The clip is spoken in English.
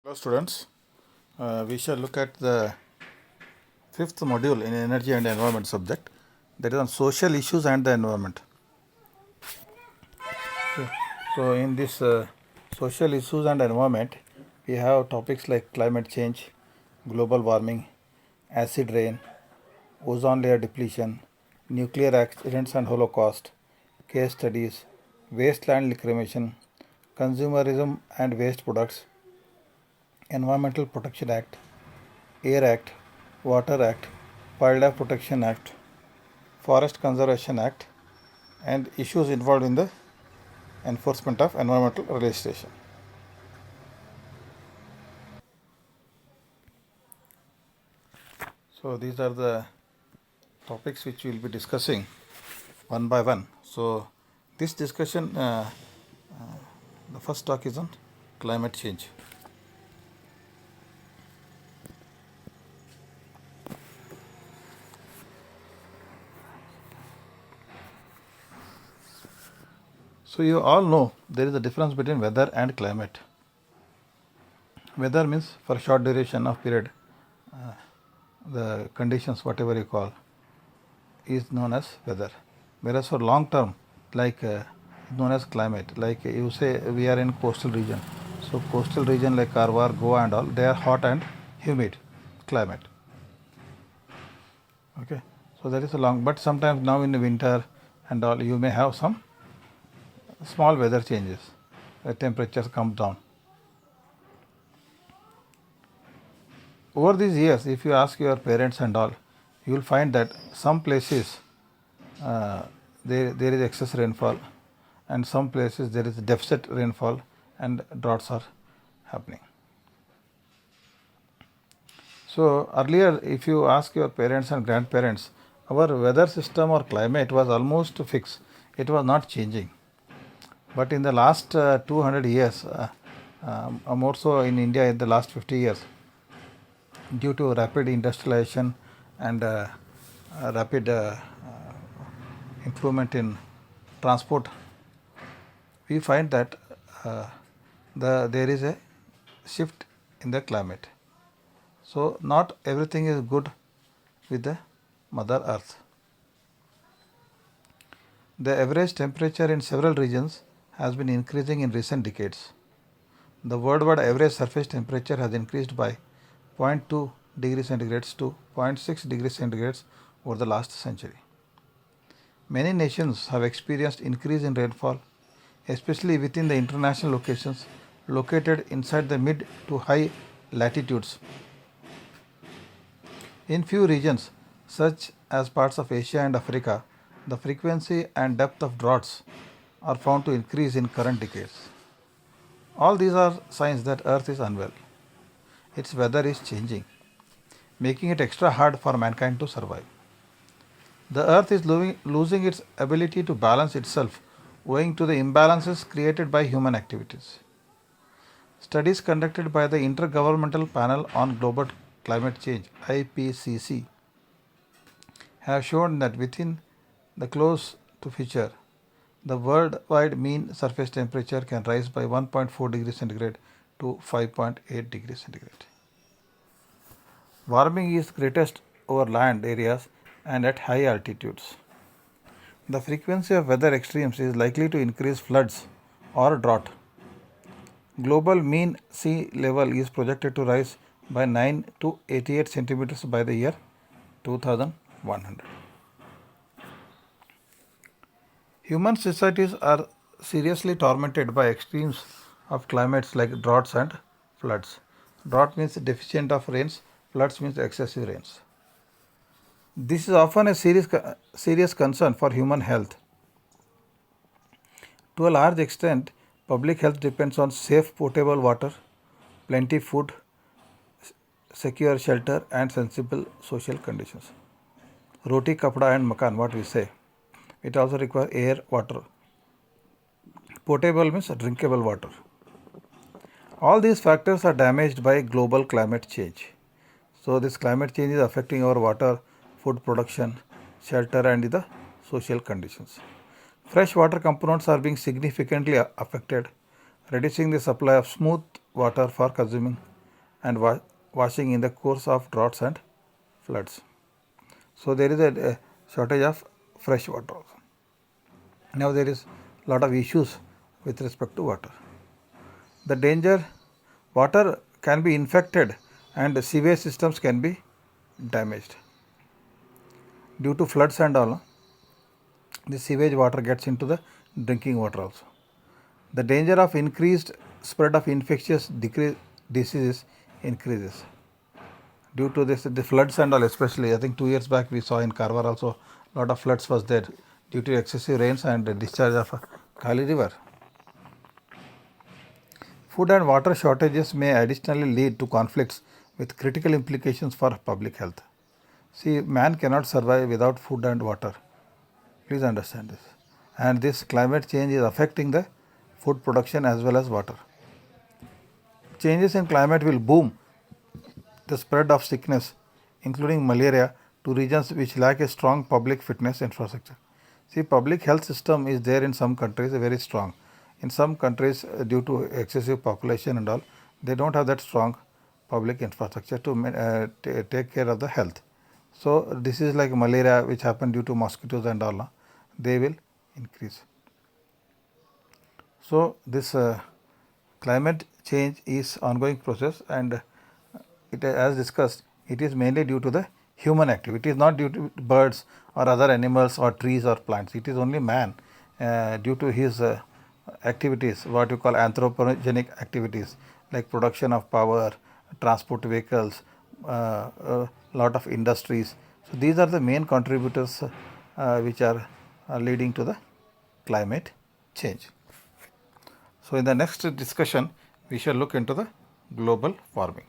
Hello students, we shall look at the fifth module in energy and environment subject, that is on social issues and the environment. Okay. So in this social issues and environment, we have topics like climate change, global warming, acid rain, ozone layer depletion, nuclear accidents and holocaust, case studies, wasteland reclamation, consumerism and waste products, Environmental Protection Act, Air Act, Water Act, Wildlife Protection Act, Forest Conservation Act, and issues involved in the enforcement of environmental legislation. So these are the topics which we will be discussing one by one. So this discussion, the first talk is on climate change. So you all know there is a difference between weather and climate. Weather means for short duration of period, the conditions, whatever you call, is known as weather. Whereas for long term, like known as climate, like you say we are in coastal region. So coastal region like Karwar, Goa and all, they are hot and humid climate. Okay, so that is a long, but sometimes now in the winter and all, you may have some small weather changes, the temperatures come down. Over these years, if you ask your parents and all, you will find that some places there is excess rainfall, and some places there is deficit rainfall and droughts are happening. So earlier, if you ask your parents and grandparents, our weather system or climate was almost fixed. It was not changing. But in the last 200 years, more so in India in the last 50 years, due to rapid industrialization and rapid improvement in transport, we find that there is a shift in the climate. So not everything is good with the Mother Earth. The average temperature in several regions has been increasing in recent decades. The worldwide average surface temperature has increased by 0.2 degrees centigrades to 0.6 degrees centigrades over the last century. Many nations have experienced increase in rainfall, especially within the international locations located inside the mid to high latitudes. In few regions, such as parts of Asia and Africa, the frequency and depth of droughts are found to increase in current decades. All these are signs that Earth is unwell. Its weather is changing, making it extra hard for mankind to survive. The Earth is losing its ability to balance itself owing to the imbalances created by human activities. Studies conducted by the Intergovernmental Panel on Global Climate Change (IPCC) have shown that within the close to future, the worldwide mean surface temperature can rise by 1.4 degrees centigrade to 5.8 degrees centigrade. Warming is greatest over land areas and at high altitudes. The frequency of weather extremes is likely to increase floods or drought. Global mean sea level is projected to rise by 9 to 88 centimeters by the year 2100. Human societies are seriously tormented by extremes of climates like droughts and floods. Drought means deficient of rains, floods means excessive rains. This is often a serious concern for human health. To a large extent, public health depends on safe potable water, plenty food, secure shelter and sensible social conditions. Roti, kapda and makan, what we say. It also requires air, water. Potable means drinkable water. All these factors are damaged by global climate change. So this climate change is affecting our water, food production, shelter and the social conditions. Fresh water components are being significantly affected, reducing the supply of smooth water for consuming and washing in the course of droughts and floods. So there is a shortage of fresh water. Now there is a lot of issues with respect to water. The danger, water can be infected and sewage systems can be damaged. Due to floods and all, the sewage water gets into the drinking water also. The danger of increased spread of infectious diseases increases. Due to this, the floods and all, especially, I think 2 years back we saw in Karwar also, lot of floods was there due to excessive rains and discharge of Kali river. Food and water shortages may additionally lead to conflicts with critical implications for public health. See, man cannot survive without food and water. Please understand this. And this climate change is affecting the food production as well as water. Changes in climate will boom the spread of sickness, including malaria, to regions which lack a strong public fitness infrastructure. See, public health system is there in some countries very strong. In some countries, due to excessive population and all, they don't have that strong public infrastructure to take care of the health. So this is like malaria, which happen due to mosquitoes and all. They will increase. So this climate change is ongoing process, and it, as discussed, it is mainly due to the human activity. It is not due to birds or other animals or trees or plants. It is only man due to his activities, what you call anthropogenic activities, like production of power, transport vehicles, lot of industries. So these are the main contributors which are leading to the climate change. So in the next discussion, we shall look into the global warming.